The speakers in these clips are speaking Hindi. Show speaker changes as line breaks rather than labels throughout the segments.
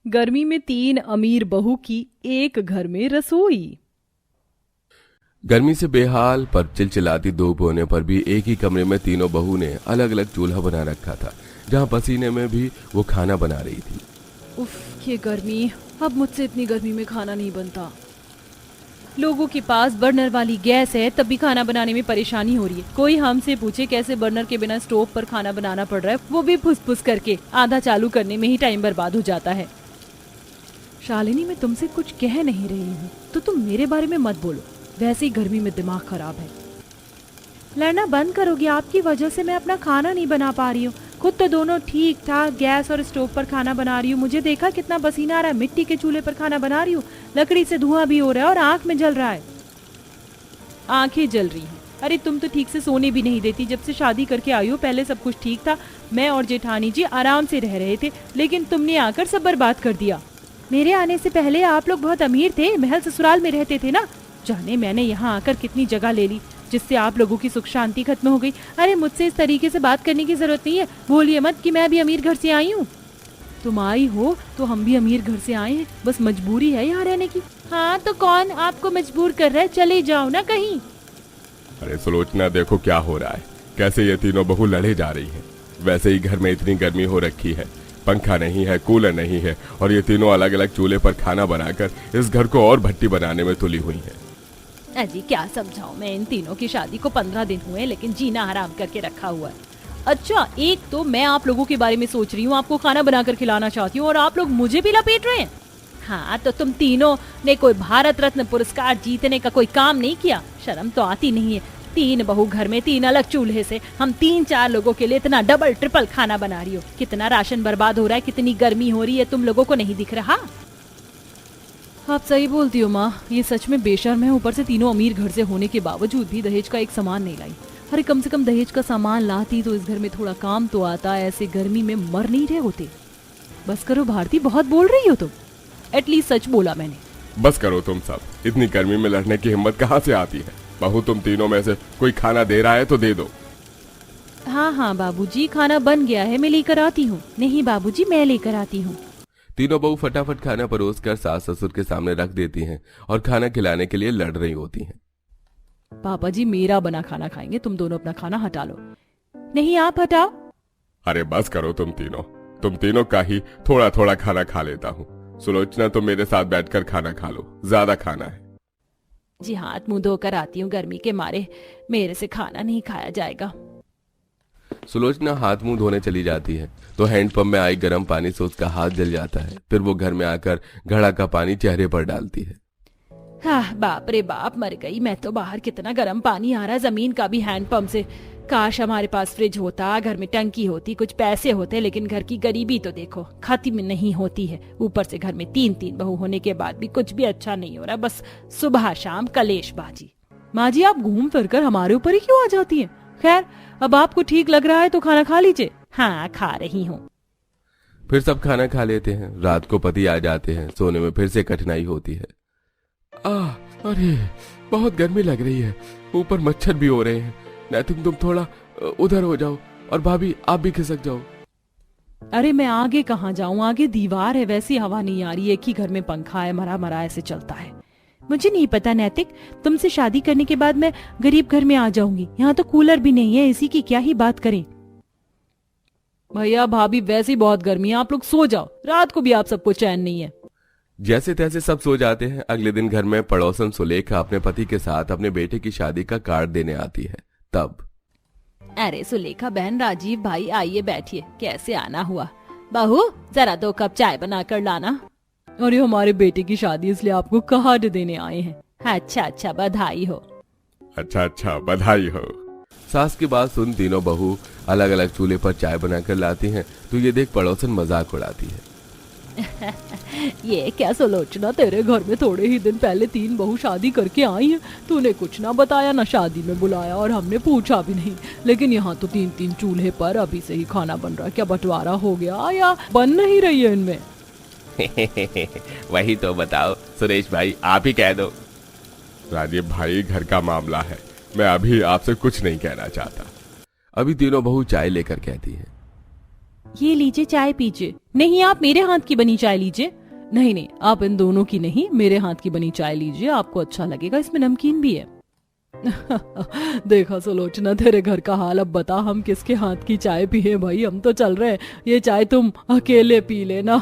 गर्मी में 3 अमीर बहू की एक घर में रसोई।
गर्मी से बेहाल पर चिलचिलाती धूप होने पर भी एक ही कमरे में तीनों बहू ने अलग अलग चूल्हा बना रखा था, जहां पसीने में भी वो खाना बना रही थी।
उफ, ये गर्मी, अब मुझसे इतनी गर्मी में खाना नहीं बनता। लोगों के पास बर्नर वाली गैस है, तब भी खाना बनाने में परेशानी हो रही है। कोई हमसे पूछे कैसे बर्नर के बिना स्टोव पर खाना बनाना पड़ रहा है, वो भी फुस-फुस करके। आधा चालू करने में ही टाइम बर्बाद हो जाता है। शालिनी, मैं तुमसे कुछ कह नहीं रही हूँ तो तुम मेरे बारे में मत बोलो। वैसे ही गर्मी में दिमाग खराब है। लड़ना बंद करोगी? आपकी वजह से मैं अपना खाना नहीं बना पा रही हूँ। खुद तो दोनों ठीक ठाक गैस और स्टोव पर खाना बना रही हूँ। मुझे देखा कितना पसीना आ रहा है। मिट्टी के चूल्हे पर खाना बना रही हूँ, लकड़ी से धुआं भी हो रहा है और आंख में जल रहा है। आंखें जल रही हैं? अरे तुम तो ठीक से सोने भी नहीं देती। जब से शादी करके आई हो पहले सब कुछ ठीक था, मैं और जेठानी जी आराम से रह रहे थे, लेकिन तुमने आकर सब बर्बाद कर दिया। मेरे आने से पहले आप लोग बहुत अमीर थे, महल ससुराल में रहते थे ना। जाने मैंने यहाँ आकर कितनी जगह ले ली, जिससे आप लोगों की सुख शांति खत्म हो गई। अरे मुझसे इस तरीके से बात करने की जरूरत नहीं है। बोलिए मत कि मैं भी अमीर घर से आई हूँ। तुम आई हो तो हम भी अमीर घर से आए हैं, बस मजबूरी है यहाँ रहने की। हाँ तो कौन आपको मजबूर कर रहा है? चले जाओ ना कहीं।
अरे सुलोचना, देखो क्या हो रहा है, कैसे ये तीनों बहू लड़े जा रही हैं। वैसे ही घर में इतनी गर्मी हो रखी है, पंखा नहीं है, कूलर नहीं है, और ये तीनों अलग अलग चूल्हे पर खाना बनाकर इस घर को और भट्टी बनाने में तुली हुई है।
अजी क्या समझाऊं मैं, इन तीनों की शादी को 15 दिन हुए, लेकिन जीना हराम करके रखा हुआ है। अच्छा, एक तो मैं आप लोगों के बारे में सोच रही हूँ, आपको खाना बनाकर खिलाना चाहती हूँ, और आप लोग मुझे भी लपेट रहे हैं। हाँ तो तुम तीनों ने कोई भारत रत्न पुरस्कार जीतने का कोई काम नहीं किया? शर्म तो आती नहीं है? 3 बहू घर में 3 अलग चूल्हे से हम 3-4 लोगों के लिए इतना डबल ट्रिपल खाना बना रही हो। कितना राशन बर्बाद हो रहा है, कितनी गर्मी हो रही है, तुम लोगों को नहीं दिख रहा? आप सही बोलती हो माँ, ये सच में बेशर्म है। ऊपर से तीनों अमीर घर से होने के बावजूद भी दहेज का एक सामान नहीं लाई। अरे कम से कम दहेज का सामान लाती तो इस घर में थोड़ा काम तो आता। ऐसे गर्मी में मर नहीं रहे होते। बस करो भारती, बहुत बोल रही हो तुम। एटलीस्ट सच बोला मैंने।
बस करो तुम सब, इतनी गर्मी में लड़ने की हिम्मत कहाँ से आती है? बहू, तुम तीनों में से कोई खाना दे रहा है तो दे दो।
हाँ हाँ बाबूजी, खाना बन गया है, मैं लेकर आती हूँ। नहीं बाबूजी, मैं लेकर आती हूँ।
तीनों बहू फटाफट खाना परोसकर सास ससुर के सामने रख देती हैं और खाना खिलाने के लिए लड़ रही होती हैं।
पापा जी मेरा बना खाना खाएंगे, तुम दोनों अपना खाना हटा लो। नहीं आप हटाओ।
अरे बस करो तुम तीनों का ही थोड़ा थोड़ा खाना खा लेता हूँ। सुलोचना, तुम मेरे साथ बैठकर खाना खा लो, ज्यादा खाना है।
जी हाथ मुंह धोकर आती हूँ, गर्मी के मारे मेरे से खाना नहीं खाया जाएगा।
सुलोचना हाथ मुंह धोने चली जाती है तो हैंडपंप में आई गर्म पानी से उसका हाथ जल जाता है। फिर वो घर में आकर घड़ा का पानी चेहरे पर डालती है।
हाँ बाप रे बाप, मर गई मैं तो। बाहर कितना गर्म पानी आ रहा है, जमीन का भी हैंडपंप से। काश हमारे पास फ्रिज होता, घर में टंकी होती, कुछ पैसे होते, लेकिन घर की गरीबी तो देखो खत्म नहीं होती है। ऊपर से घर में 3 बहू होने के बाद भी कुछ भी अच्छा नहीं हो रहा, बस सुबह शाम कलेशबाजी। माँ जी, आप घूम फिर कर हमारे ऊपर ही क्यों आ जाती हैं? खैर, अब आपको ठीक लग रहा है तो खाना खा लीजिए। हाँ खा रही हूँ।
फिर सब खाना खा लेते हैं। रात को पति आ जाते हैं, सोने में फिर से कठिनाई होती है। अरे बहुत गर्मी लग रही है, ऊपर मच्छर भी हो रहे हैं। नैतिक, तुम थोड़ा उधर हो जाओ, और भाभी आप भी खिसक जाओ।
अरे मैं आगे कहाँ जाऊँ, आगे दीवार है, वैसी हवा नहीं आ रही। एक ही घर में पंखा है, मरा मरा ऐसे चलता है। मुझे नहीं पता नैतिक, तुमसे शादी करने के बाद मैं गरीब घर में आ जाऊंगी। यहाँ तो कूलर भी नहीं है, इसी की क्या ही बात करें। भैया भाभी, वैसे ही बहुत गर्मी है, आप लोग सो जाओ। रात को भी आप सबको चैन नहीं है।
जैसे तैसे सब सो जाते हैं। अगले दिन घर में पड़ोसन सुलेखा अपने पति के साथ अपने बेटे की शादी का कार्ड देने आती है। तब
अरे सुलेखा बहन, राजीव भाई, आइए बैठिए। कैसे आना हुआ? बहू जरा 2 कप चाय बना कर लाना। अरे हमारे बेटे की शादी, इसलिए आपको कार्ड देने आए हैं। अच्छा अच्छा, बधाई हो।
अच्छा, बधाई हो। सास की बात सुन तीनों बहू अलग अलग चूल्हे पर चाय बनाकर लाती हैं तो ये देख पड़ोसन मजाक उड़ाती है।
ये क्या सुलोचना, तेरे घर में थोड़े ही दिन पहले 3 बहू शादी करके आई हैं। तूने कुछ ना बताया, ना शादी में बुलाया, और हमने पूछा भी नहीं। लेकिन यहाँ तो 3 चूल्हे पर अभी से ही खाना बन रहा है। क्या बंटवारा हो गया या बन नहीं रही है इनमें?
वही तो बताओ सुरेश भाई, आप ही कह दो। राजीव भाई, घर का मामला है, मैं अभी आपसे कुछ नहीं कहना चाहता। अभी तीनों बहू चाय लेकर कहती हैं।
ये लीजिए चाय पीजिए। नहीं, आप मेरे हाथ की बनी चाय लीजिए। नहीं नहीं, आप इन दोनों की नहीं, मेरे हाथ की बनी चाय लीजिए, आपको अच्छा लगेगा, इसमें नमकीन भी है। देखा सुलोचना, तेरे घर का हाल, अब बता हम किसके हाथ की चाय पिए भाई, हम तो चल रहे हैं, ये चाय तुम अकेले पी लेना।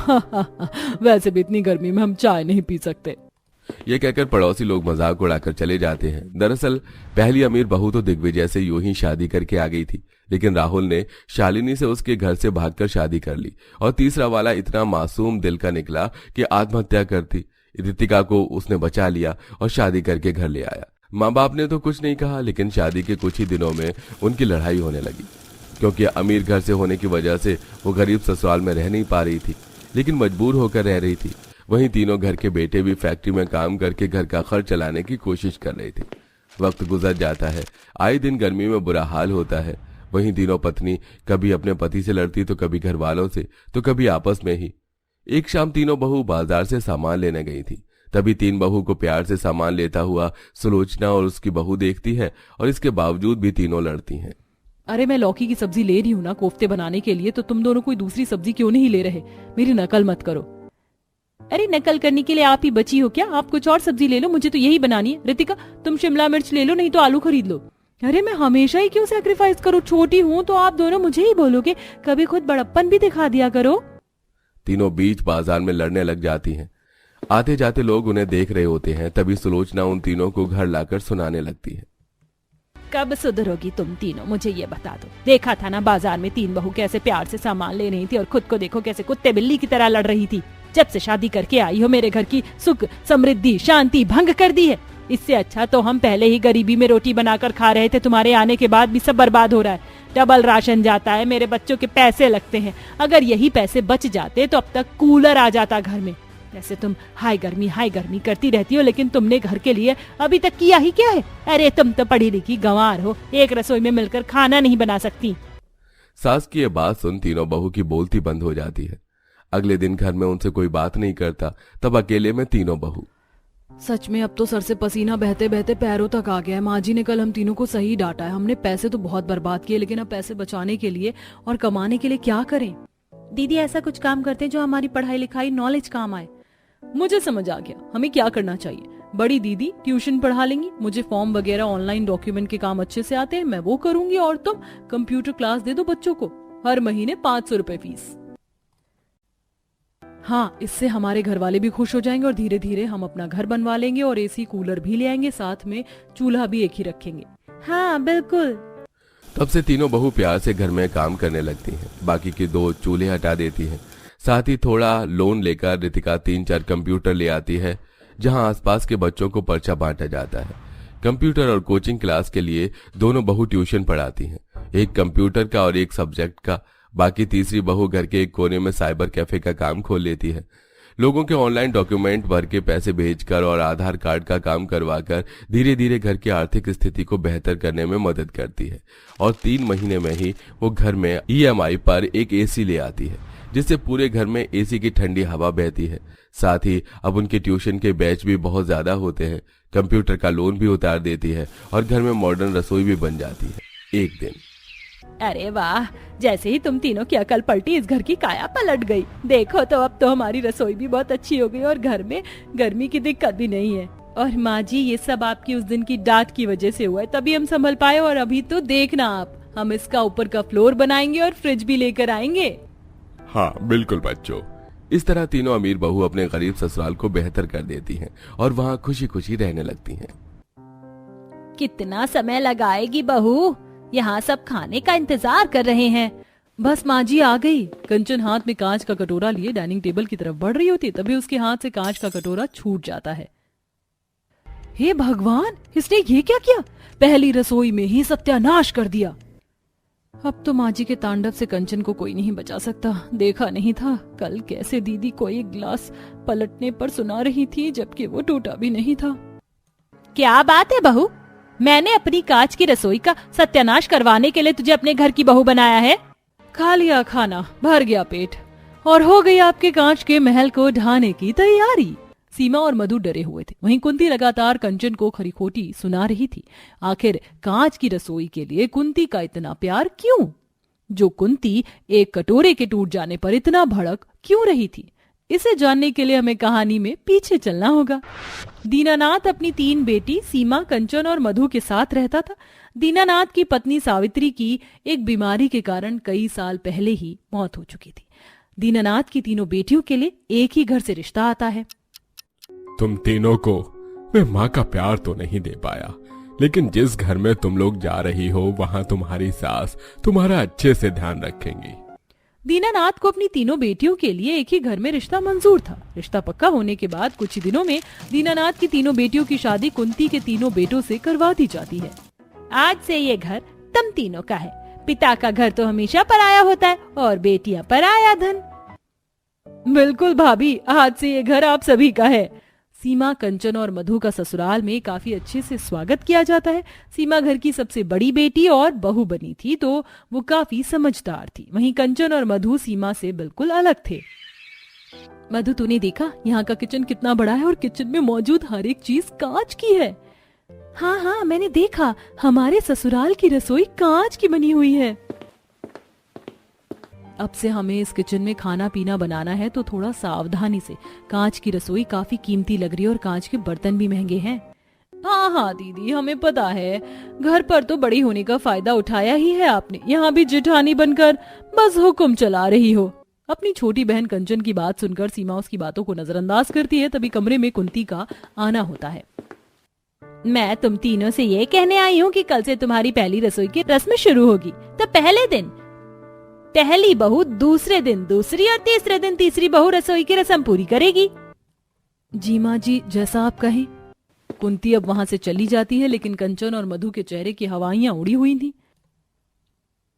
वैसे भी इतनी गर्मी में हम चाय नहीं पी सकते।
ये कहकर पड़ोसी लोग मजाक उड़ाकर चले जाते हैं। दरअसल पहली अमीर बहू तो दिग्विजय से यूं ही शादी करके आ गई थी, लेकिन राहुल ने शालिनी से उसके घर से भागकर शादी कर ली और तीसरा वाला इतना मासूम दिल का निकला कि आत्महत्या करती। रितिका को उसने बचा लिया और शादी करके घर ले आया। माँ बाप ने तो कुछ नहीं कहा, लेकिन शादी के कुछ ही दिनों में उनकी लड़ाई होने लगी, क्योंकि अमीर घर से होने की वजह से वो गरीब ससुराल में रह नहीं पा रही थी, लेकिन मजबूर होकर रह रही थी। वहीं तीनों घर के बेटे भी फैक्ट्री में काम करके घर का खर्च चलाने की कोशिश कर रहे थे। वक्त गुजर जाता है, आए दिन गर्मी में बुरा हाल होता है। वहीं तीनों पत्नी कभी अपने पति से लड़ती तो कभी घर वालों से, तो कभी आपस में ही। एक शाम तीनों बहू बाजार से सामान लेने गई थी। तभी तीन बहू को प्यार से सामान लेता हुआ सुलोचना और उसकी बहू देखती है, और इसके बावजूद भी तीनों लड़ती हैं।
अरे मैं लौकी की सब्जी ले रही हूँ ना कोफ्ते बनाने के लिए, तो तुम दोनों कोई दूसरी सब्जी क्यों नहीं ले रहे? मेरी नकल मत करो। अरे नकल करने के लिए आप ही बची हो क्या? आप कुछ और सब्जी ले लो, मुझे तो यही बनानी है। रितिका तुम शिमला मिर्च ले लो, नहीं तो आलू खरीद लो। अरे मैं हमेशा ही क्यों सैक्रिफाइस करूँ? छोटी हूँ तो आप दोनों मुझे ही बोलोगे, कभी खुद बड़प्पन भी दिखा दिया करो।
तीनों बीच बाजार में लड़ने लग जाती हैं। आते जाते लोग उन्हें देख रहे होते हैं। तभी सुलोचना उन तीनों को घर लाकर सुनाने लगती है।
कब सुधरोगी तुम तीनों, मुझे ये बता दो। देखा था ना बाजार में तीन बहू कैसे प्यार से सामान ले रही थी, और खुद को देखो कैसे कुत्ते बिल्ली की तरह लड़ रही थी। जब से शादी करके आई हो मेरे घर की सुख समृद्धि शांति भंग कर दी है। इससे अच्छा तो हम पहले ही गरीबी में रोटी बनाकर खा रहे थे, तुम्हारे आने के बाद भी सब बर्बाद हो रहा है। डबल राशन जाता है, मेरे बच्चों के पैसे लगते हैं। अगर यही पैसे बच जाते तो अब तक कूलर आ जाता घर में। वैसे तुम हाय गर्मी करती रहती हो, लेकिन तुमने घर के लिए अभी तक किया ही क्या है? अरे तुम तो पढ़ी लिखी गंवार हो, एक रसोई में मिलकर खाना नहीं बना सकती।
सास की ये बात सुन तीनों बहू की बोलती बंद हो जाती है। अगले दिन घर में उनसे कोई बात नहीं करता। तब अकेले में तीनों बहू,
सच में अब तो सर से पसीना बहते बहते पैरों तक आ गया है। माँ जी ने कल हम तीनों को सही डांटा है। हमने पैसे तो बहुत बर्बाद किए, लेकिन अब पैसे बचाने के लिए और कमाने के लिए क्या करें? दीदी ऐसा कुछ काम करते हैं जो हमारी पढ़ाई लिखाई नॉलेज काम आए। मुझे समझ आ गया हमें क्या करना चाहिए। बड़ी दीदी ट्यूशन पढ़ा लेंगी, मुझे फॉर्म वगैरह ऑनलाइन डॉक्यूमेंट के काम अच्छे से आते हैं, मैं वो करूंगी, और तुम कंप्यूटर क्लास दे दो बच्चों को, हर महीने 500 रुपए फीस। हाँ, इससे हमारे घर वाले भी खुश हो जाएंगे और धीरे धीरे हम अपना घर बनवा लेंगे और एसी कूलर भी ले आएंगे, साथ में चूल्हा भी एक ही रखेंगे। हाँ बिल्कुल।
तब से तीनों बहू प्यार से घर में काम करने लगती हैं। बाकी की दो चूल्हे हटा देती हैं। साथ ही थोड़ा लोन लेकर रितिका 3-4 कंप्यूटर ले आती है, जहां आसपास के बच्चों को पर्चा बांटा जाता है। कंप्यूटर और कोचिंग क्लास के लिए दोनों बहू ट्यूशन पढ़ाती हैं, एक कंप्यूटर का और एक सब्जेक्ट का। बाकी तीसरी बहू घर के एक कोने में साइबर कैफे का काम खोल लेती है। लोगों के ऑनलाइन डॉक्यूमेंट भर के पैसे भेजकर और आधार कार्ड का काम करवाकर धीरे धीरे घर की आर्थिक स्थिति को बेहतर करने में मदद करती है। और 3 महीने में ही वो घर में EMI पर एक एसी ले आती है, जिससे पूरे घर में एसी की ठंडी हवा बहती है। साथ ही अब उनके ट्यूशन के बैच भी बहुत ज्यादा होते हैं। कंप्यूटर का लोन भी उतार देती है और घर में मॉडर्न रसोई भी बन जाती है। एक दिन,
अरे वाह, जैसे ही तुम तीनों की अकल पलटी इस घर की काया पलट गई। देखो तो अब तो हमारी रसोई भी बहुत अच्छी हो गई और घर में गर्मी की दिक्कत भी नहीं है। और माँ जी ये सब आपकी उस दिन की डांट की वजह से हुआ है, तभी हम संभल पाए। और अभी तो देखना आप, हम इसका ऊपर का फ्लोर बनाएंगे और फ्रिज भी लेकर आएंगे।
हाँ बिल्कुल बच्चों। इस तरह तीनों अमीर बहू अपने गरीब ससुराल को बेहतर कर देती हैं और वहाँ खुशी खुशी रहने लगती हैं।
कितना समय लगाएगी बहू? यहाँ सब खाने का इंतजार कर रहे हैं। बस माँ जी आ गई। कंचन हाथ में कांच का कटोरा लिए डाइनिंग टेबल की तरफ बढ़ रही होती, तभी उसके हाथ से कांच का कटोरा छूट जाता है। हे भगवान, इसने ये क्या किया? पहली रसोई में ही सत्यानाश कर दिया। अब तो माँ जी के तांडव से कंचन को कोई नहीं बचा सकता। देखा नहीं था कल कैसे दीदी को एक गिलास पलटने पर सुना रही थी, जबकि वो टूटा भी नहीं था। क्या बात है बहू, मैंने अपनी कांच की रसोई का सत्यानाश करवाने के लिए तुझे अपने घर की बहू बनाया है? खा लिया खाना, भर गया पेट और हो गई आपके कांच के महल को ढाने की तैयारी। सीमा और मधु डरे हुए थे। वहीं कुंती लगातार कंचन को खरी-खोटी सुना रही थी। आखिर कांच की रसोई के लिए कुंती का इतना प्यार क्यों? जो कुंती एक कटोरे के टूट जाने पर इतना भड़क क्यों रही थी, इसे जानने के लिए हमें कहानी में पीछे चलना होगा। दीनानाथ अपनी 3 बेटी सीमा, कंचन और मधु के साथ रहता था। दीनानाथ की पत्नी सावित्री की एक बीमारी के कारण कई साल पहले ही मौत हो चुकी थी। दीनानाथ की तीनों बेटियों के लिए एक ही घर से रिश्ता आता है।
तुम तीनों को मैं माँ का प्यार तो नहीं दे पाया, लेकिन जिस घर में तुम लोग जा रही हो वहाँ तुम्हारी सास तुम्हारा अच्छे से ध्यान रखेंगी।
दीनानाथ को अपनी तीनों बेटियों के लिए एक ही घर में रिश्ता मंजूर था। रिश्ता पक्का होने के बाद कुछ ही दिनों में दीनानाथ की तीनों बेटियों की शादी कुंती के तीनों बेटों से करवा दी जाती है। आज से ये घर तुम तीनों का है। पिता का घर तो हमेशा पराया होता है और बेटियां पराया धन। बिल्कुल भाभी, आज से ये घर आप सभी का है। सीमा, कंचन और मधु का ससुराल में काफी अच्छे से स्वागत किया जाता है। सीमा घर की सबसे बड़ी बेटी और बहू बनी थी, तो वो काफी समझदार थी। वहीं कंचन और मधु सीमा से बिल्कुल अलग थे। मधु, तूने देखा यहाँ का किचन कितना बड़ा है और किचन में मौजूद हर एक चीज कांच की है। हाँ हाँ, मैंने देखा, हमारे ससुराल की रसोई कांच की बनी हुई है। अब से हमें इस किचन में खाना पीना बनाना है तो थोड़ा सावधानी से। कांच की रसोई काफी कीमती लग रही है और कांच के बर्तन भी महंगे हैं। हाँ हाँ दीदी, हमें पता है, घर पर तो बड़ी होने का फायदा उठाया ही है आपने। यहाँ भी जेठानी बनकर बस हुक्म चला रही हो। अपनी छोटी बहन कंचन की बात सुनकर सीमा उसकी बातों को नजरअंदाज करती है। तभी कमरे में कुंती का आना होता है। मैं तुम तीनों से ये कहने आई हूँ कि कल से तुम्हारी पहली रसोई की रस्म शुरू होगी। तो पहले दिन पहली बहू, दूसरे दिन दूसरी और तीसरे दिन तीसरी बहू रसोई की रस्म पूरी करेगी। जी माँ जी, जैसा आप कहें। कुंती अब वहां से चली जाती है, लेकिन कंचन और मधु के चेहरे की हवाइयां उड़ी हुई थी।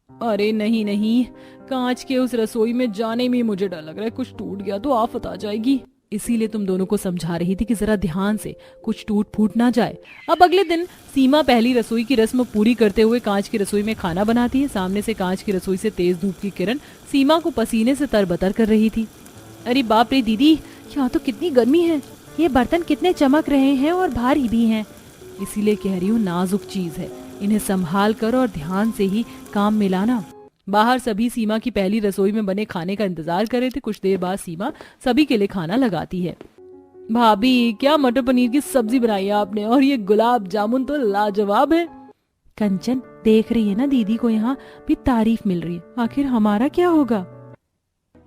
अरे नहीं नहीं, कांच के उस रसोई में जाने में मुझे डर लग रहा है, कुछ टूट गया तो आफत आ जाएगी। इसीलिए तुम दोनों को समझा रही थी कि जरा ध्यान से, कुछ टूट फूट ना जाए। अब अगले दिन सीमा पहली रसोई की रस्म पूरी करते हुए कांच की रसोई में खाना बनाती है। सामने से कांच की रसोई से तेज धूप की किरण सीमा को पसीने से तरबतर कर रही थी। अरे बाप रे दीदी, यहाँ तो कितनी गर्मी है। ये बर्तन कितने चमक रहे हैं और भारी भी हैं। इसीलिए कह रही हूँ, नाजुक चीज है, इन्हें संभाल कर और ध्यान से ही काम मिलाना। बाहर सभी सीमा की पहली रसोई में बने खाने का इंतजार कर रहे थे। कुछ देर बाद सीमा सभी के लिए खाना लगाती है। भाभी, क्या मटर पनीर की सब्जी बनाई है आपने, और ये गुलाब जामुन तो लाजवाब है। कंचन देख रही है ना, दीदी को यहाँ भी तारीफ मिल रही है, आखिर हमारा क्या होगा।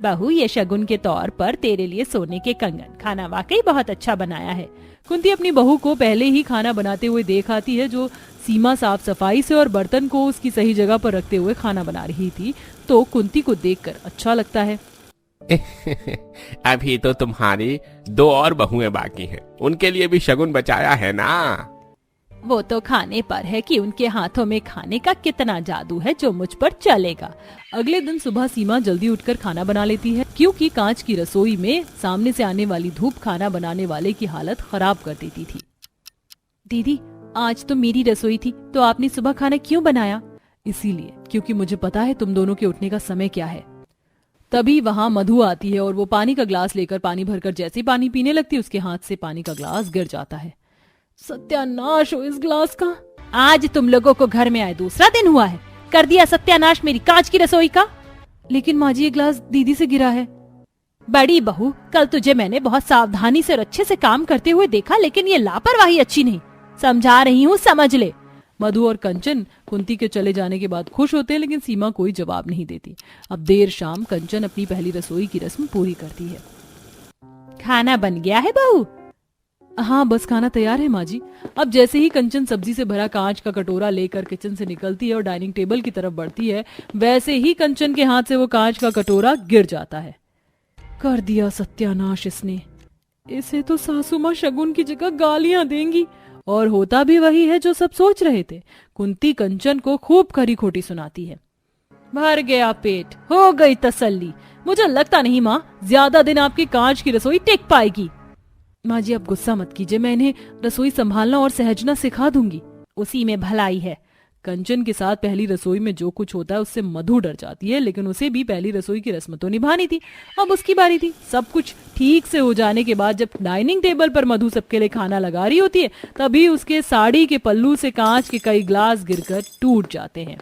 बहू, ये शगुन के तौर पर तेरे लिए सोने के कंगन, खाना वाकई बहुत अच्छा बनाया है। कुंती अपनी बहू को पहले ही खाना बनाते हुए देख आती है, जो सीमा साफ सफाई से और बर्तन को उसकी सही जगह पर रखते हुए खाना बना रही थी। तो कुंती को देखकर अच्छा लगता है।
अभी तो तुम्हारी 2 और बहुएं बाकी हैं, उनके लिए भी शगुन बचाया है ना।
वो तो खाने पर है कि उनके हाथों में खाने का कितना जादू है जो मुझ पर चलेगा। अगले दिन सुबह सीमा जल्दी उठकर खाना बना लेती है, क्योंकि कांच की रसोई में सामने से आने वाली धूप खाना बनाने वाले की हालत खराब कर देती थी। दीदी, आज तो मेरी रसोई थी, तो आपने सुबह खाना क्यों बनाया? इसीलिए क्योंकि मुझे पता है तुम दोनों के उठने का समय क्या है। तभी वहाँ मधु आती है और वो पानी का ग्लास लेकर पानी भरकर जैसे ही पानी पीने लगती है, उसके हाथ से पानी का ग्लास गिर जाता है। सत्यानाश हो इस ग्लास का। आज तुम लोगों को घर में आए दूसरा दिन हुआ है, कर दिया सत्यानाश मेरी कांच की रसोई का। लेकिन माँ जी, ये ग्लास दीदी से गिरा है। बड़ी बहू, कल तुझे मैंने बहुत सावधानी से और अच्छे से काम करते हुए देखा, लेकिन ये लापरवाही अच्छी नहीं। समझा रही हूँ, समझ ले। मधु और कंचन कुंती के चले जाने के बाद खुश होते हैं, लेकिन सीमा कोई जवाब नहीं देती। अब देर शाम कंचन अपनी पहली रसोई की रस्म पूरी करती है। खाना बन गया है बहू? हाँ, बस खाना तैयार है माँ जी। अब जैसे ही कंचन सब्जी से भरा कांच का कटोरा लेकर किचन से निकलती है और डाइनिंग टेबल की तरफ बढ़ती है, वैसे ही कंचन के हाथ से वो कांच का कटोरा गिर जाता है। कर दिया सत्यानाश इसने। इसे तो सासू माँ शगुन की जगह गालियां देंगी। और होता भी वही है जो सब सोच रहे थे। कुंती कंचन को खूब खरी खोटी सुनाती है। भर गया पेट, हो गई तसल्ली। मुझे लगता नहीं माँ, ज्यादा दिन आपकी कांच की रसोई टिक पाएगी। माँ जी, आप गुस्सा मत कीजिए, मैं इन्हें रसोई संभालना और सहजना सिखा दूंगी। उसी में भलाई है। कंचन के साथ पहली रसोई में जो कुछ होता है उससे मधु डर जाती है, लेकिन उसे भी पहली रसोई की रस्म तो निभानी थी। अब उसकी बारी थी। सब कुछ ठीक से हो जाने के बाद जब डाइनिंग टेबल पर मधु सबके लिए खाना लगा रही होती है, तभी उसके साड़ी के पल्लू से कांच के कई ग्लास गिरकर टूट जाते हैं।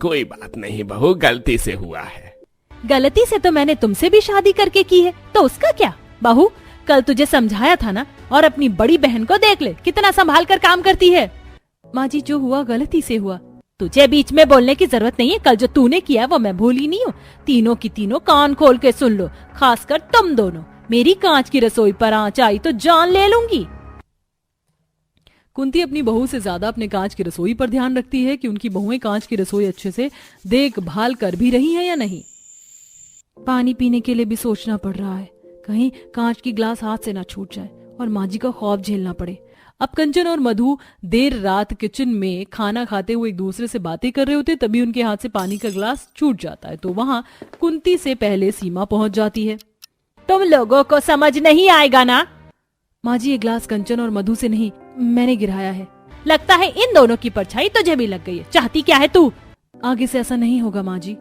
कोई बात नहीं बहू, गलती से हुआ है।
गलती से तो मैंने तुमसे भी शादी करके की है, तो उसका क्या? बहू, कल तुझे समझाया था ना, और अपनी बड़ी बहन को देख ले कितना संभाल कर काम करती है। माँ जी, जो हुआ गलती से हुआ, तुझे बीच में बोलने की जरूरत नहीं है। कल जो तूने किया वो मैं भूली नहीं हूँ। तीनों की तीनों कान खोल के सुन लो, खासकर तुम दोनों। मेरी कांच की रसोई पर आंच आई तो जान ले लूंगी। कुंती अपनी बहू से ज्यादा अपने कांच की रसोई पर ध्यान रखती है कि उनकी बहुएं कांच की रसोई अच्छे से देखभाल कर भी रही हैं या नहीं। पानी पीने के लिए भी सोचना पड़ रहा है, कहीं कांच की ग्लास हाथ से ना छूट जाए और माँ जी का खौफ झेलना पड़े। अब कंचन और मधु देर रात किचन में खाना खाते हुए एक दूसरे से बातें कर रहे होते, तभी उनके हाथ से पानी का ग्लास छूट जाता है। तो वहां कुंती से पहले सीमा पहुंच जाती है। तुम लोगों को समझ नहीं आएगा ना? माँ जी, ये ग्लास कंचन और मधु से नहीं, मैंने गिराया है। लगता है इन दोनों की परछाई तुझे भी लग गई है। चाहती क्या है तू? आगे से ऐसा नहीं होगा माँ जी।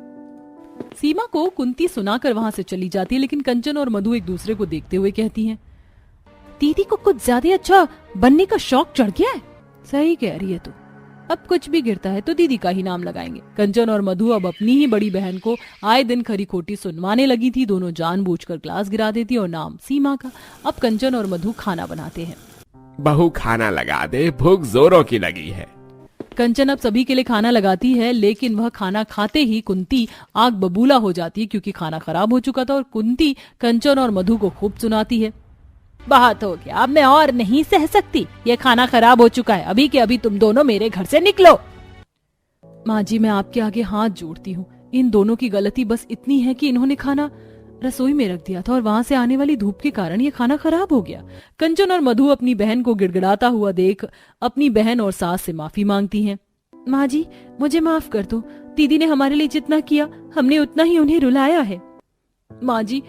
सीमा को कुंती सुनाकर वहां से चली जाती है, लेकिन कंचन और मधु एक दूसरे को देखते हुए कहती हैं, दीदी को कुछ ज्यादा अच्छा बनने का शौक चढ़ गया है। सही कह रही है तू, अब कुछ भी गिरता है तो दीदी का ही नाम लगाएंगे। कंचन और मधु अब अपनी ही बड़ी बहन को आए दिन खरी खोटी सुनवाने लगी थी। दोनों जानबूझकर ग्लास गिरा देती और नाम सीमा का। अब कंचन और मधु खाना बनाते हैं।
बहू खाना लगा दे, भूख जोरों की लगी है।
कंचन अब सभी के लिए खाना लगाती है, लेकिन वह खाना खाते ही कुंती आग बबूला हो जाती है, क्योंकि खाना खराब हो चुका था। और कुंती कंचन और मधु को खूब सुनाती है, बहुत हो गया, अब मैं और नहीं सह सकती। ये खाना खराब हो चुका है, अभी के अभी तुम दोनों मेरे घर से निकलो। माँ जी, मैं आपके आगे हाथ जोड़ती हूँ। इन दोनों की गलती बस इतनी है कि इन्होंने खाना रसोई में रख दिया था और वहां से आने वाली धूप के कारण ये खाना खराब हो गया। कंचन और मधु अपनी बहन को गिड़गिड़ाता हुआ देख अपनी बहन और सास से माफी मांगती हैं। माँ जी, मुझे माफ कर दो। दीदी ने हमारे लिए जितना किया, हमने उतना ही उन्हें रुलाया है। माँ जी,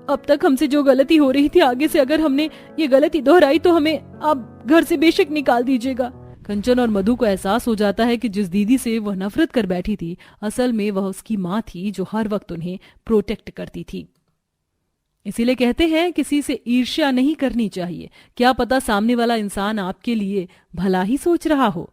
अब तक हमसे जो गलती हो रही थी, आगे से अगर हमने ये गलती दोहराई तो हमें आप घर से बेशक निकाल दीजिएगा। कंचन और मधु को एहसास हो जाता है कि जिस दीदी से वह नफरत कर बैठी थी, असल में वह उसकी माँ थी, जो हर वक्त उन्हें प्रोटेक्ट करती थी। इसीलिए कहते हैं किसी से ईर्ष्या नहीं करनी चाहिए। क्या पता सामने वाला इंसान आपके लिए भला ही सोच रहा हो।